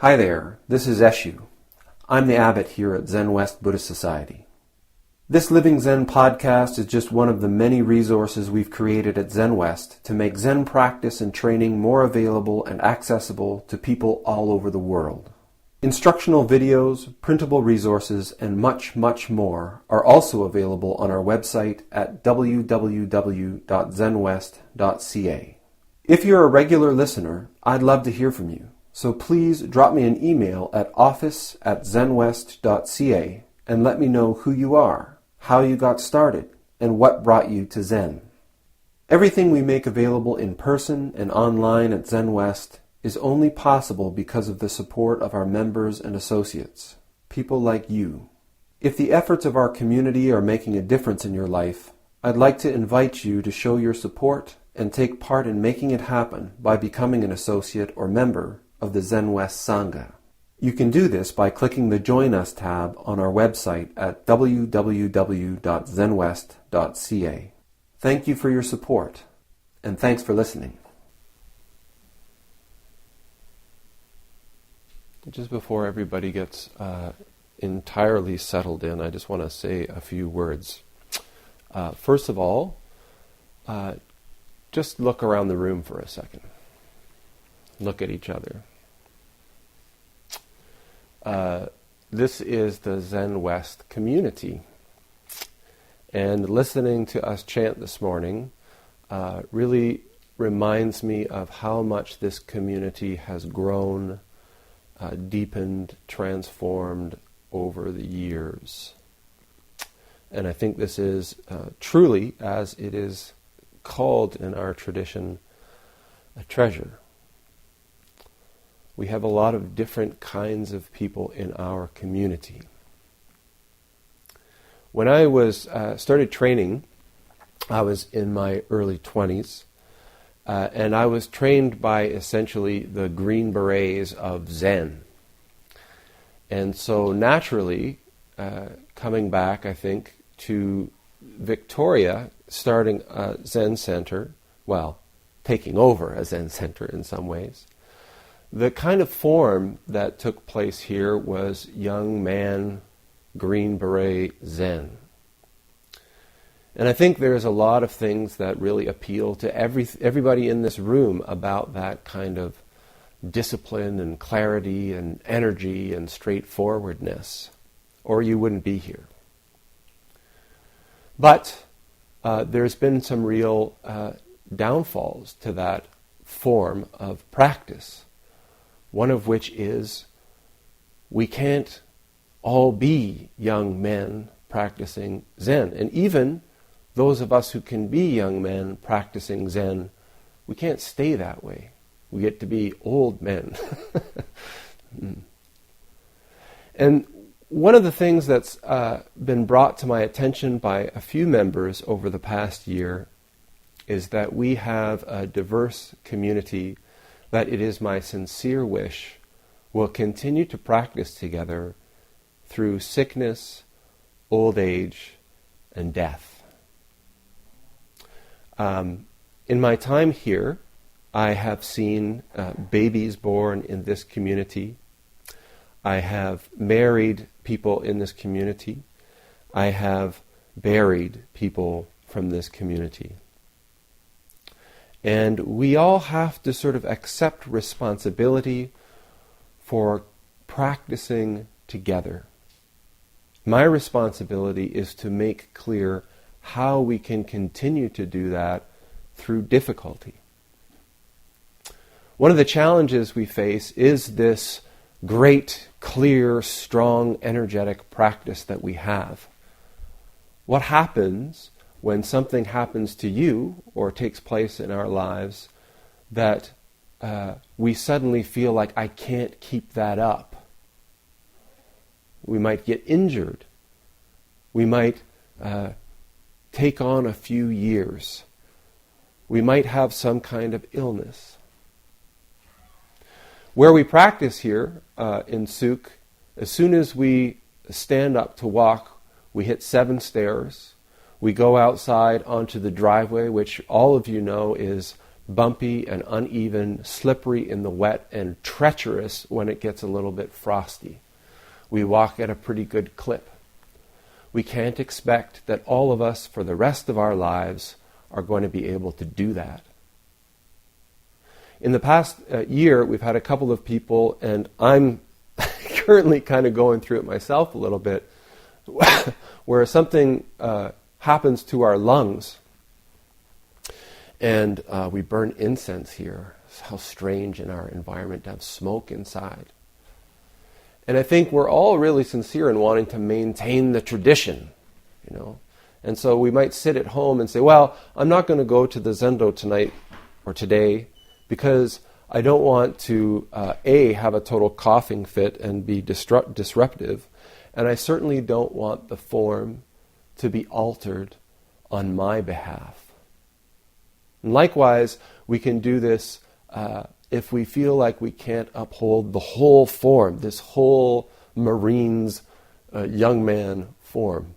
Hi there, this is Eshu. I'm the abbot here at Zen West Buddhist Society. This Living Zen podcast is just one of the many resources we've created at Zen West to make Zen practice and training more available and accessible to people all over the world. Instructional videos, printable resources, and much, much more are also available on our website at www.zenwest.ca. If you're a regular listener, I'd love to hear from you. So please drop me an email at office@zenwest.ca and let me know who you are, how you got started, and what brought you to Zen. Everything we make available in person and online at Zen West is only possible because of the support of our members and associates, people like you. If the efforts of our community are making a difference in your life, I'd like to invite you to show your support and take part in making it happen by becoming an associate or member of the Zen West Sangha. You can do this by clicking the Join Us tab on our website at www.zenwest.ca. Thank you for your support, and thanks for listening. Just before everybody gets entirely settled in, I just want to say a few words. First of all, just look around the room for a second. Look at each other. This is the Zen West community. And listening to us chant this morning really reminds me of how much this community has grown, deepened, transformed over the years. And I think this is truly, as it is called in our tradition, a treasure. We have a lot of different kinds of people in our community. When I was started training, I was in my early 20s, and I was trained by essentially the Green Berets of Zen. And so naturally, coming back, I think, to Victoria, starting a Zen center, well, taking over a Zen center in some ways, the kind of form that took place here was young man, Green Beret Zen. And I think there's a lot of things that really appeal to everybody in this room about that kind of discipline and clarity and energy and straightforwardness, or you wouldn't be here. But there's been some real downfalls to that form of practice. One of which is we can't all be young men practicing Zen. And even those of us who can be young men practicing Zen, we can't stay that way. We get to be old men. And one of the things that's been brought to my attention by a few members over the past year is that we have a diverse community that it is my sincere wish will continue to practice together through sickness, old age, and death. In my time here, I have seen babies born in this community. I have married people in this community. I have buried people from this community. And we all have to sort of accept responsibility for practicing together. My responsibility is to make clear how we can continue to do that through difficulty. One of the challenges we face is this great, clear, strong, energetic practice that we have. What happens when something happens to you or takes place in our lives that we suddenly feel like I can't keep that up? We might get injured. We might take on a few years. We might have some kind of illness. Where we practice here in Suk, as soon as we stand up to walk, we hit 7 stairs. We go outside onto the driveway, which all of you know is bumpy and uneven, slippery in the wet, and treacherous when it gets a little bit frosty. We walk at a pretty good clip. We can't expect that all of us for the rest of our lives are going to be able to do that. In the past year, we've had a couple of people, and I'm currently kind of going through it myself a little bit, where something happens to our lungs, and we burn incense here. It's how strange in our environment to have smoke inside. And I think we're all really sincere in wanting to maintain the tradition, you know. And so we might sit at home and say, well, I'm not going to go to the Zendo tonight or today because I don't want to, have a total coughing fit and be disruptive. And I certainly don't want the form to be altered on my behalf. And likewise, we can do this if we feel like we can't uphold the whole form, this whole Marine's young man form.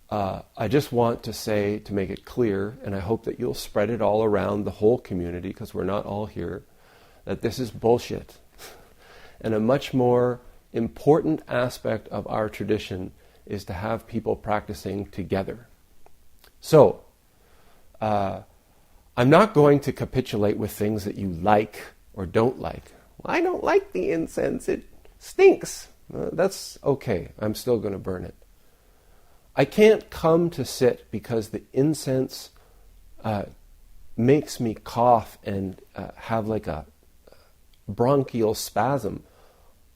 I just want to say, to make it clear, and I hope that you'll spread it all around the whole community, because we're not all here, that this is bullshit. And a much more important aspect of our tradition is to have people practicing together. So, I'm not going to capitulate with things that you like or don't like. Well, I don't like the incense. It stinks. That's okay. I'm still going to burn it. I can't come to sit because the incense makes me cough and have like a bronchial spasm.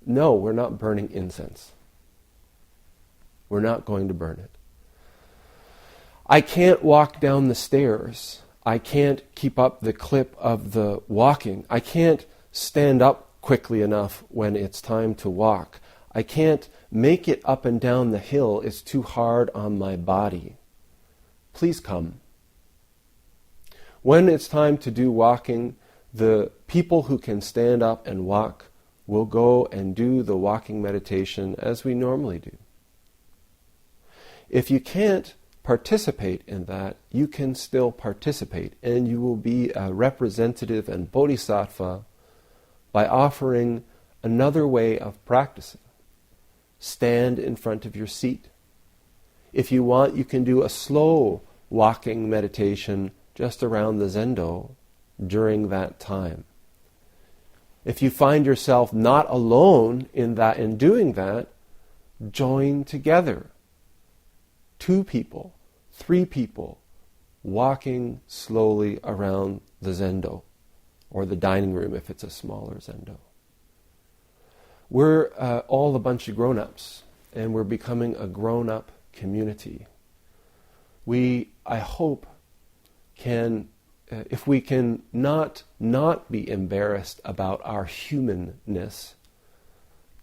No, we're not burning incense. We're not going to burn it. I can't walk down the stairs. I can't keep up the clip of the walking. I can't stand up quickly enough when it's time to walk. I can't make it up and down the hill. It's too hard on my body. Please come. When it's time to do walking, the people who can stand up and walk will go and do the walking meditation as we normally do. If you can't participate in that, you can still participate, and you will be a representative and bodhisattva by offering another way of practicing. Stand in front of your seat. If you want, you can do a slow walking meditation just around the Zendo during that time. If you find yourself not alone in doing that, join together. 2 people, 3 people, walking slowly around the Zendo, or the dining room if it's a smaller Zendo. We're all a bunch of grown-ups, and we're becoming a grown-up community. We, I hope, can, if we can not be embarrassed about our humanness,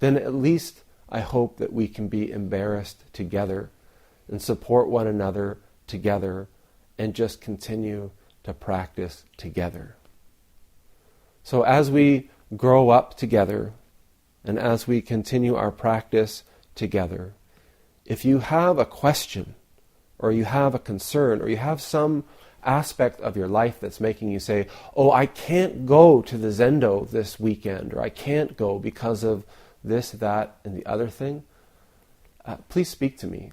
then at least I hope that we can be embarrassed together and support one another together and just continue to practice together. So as we grow up together and as we continue our practice together, if you have a question or you have a concern or you have some aspect of your life that's making you say, oh, I can't go to the Zendo this weekend, or I can't go because of this, that, and the other thing, please speak to me,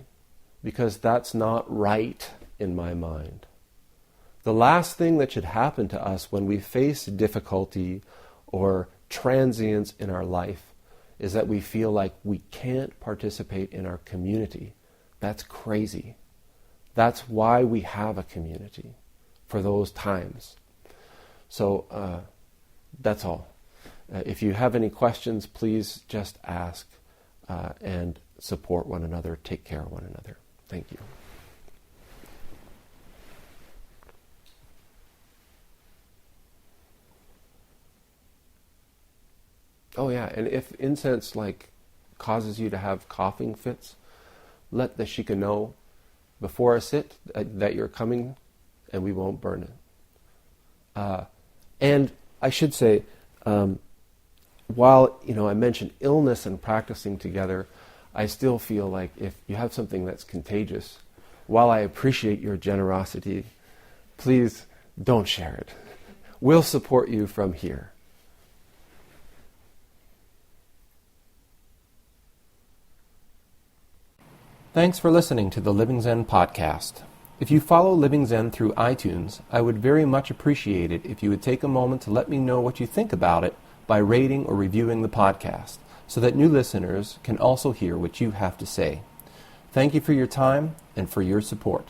because that's not right in my mind. The last thing that should happen to us when we face difficulty or transience in our life is that we feel like we can't participate in our community. That's crazy. That's why we have a community, for those times. So that's all. If you have any questions, please just ask and support one another, take care of one another. Thank you. Oh yeah, and if incense causes you to have coughing fits, let the Shika know before a sit that you're coming, and we won't burn it. And I should say, while I mentioned illness and practicing together, I still feel like if you have something that's contagious, while I appreciate your generosity, please don't share it. We'll support you from here. Thanks for listening to the Living Zen podcast. If you follow Living Zen through iTunes, I would very much appreciate it if you would take a moment to let me know what you think about it by rating or reviewing the podcast, so that new listeners can also hear what you have to say. Thank you for your time and for your support.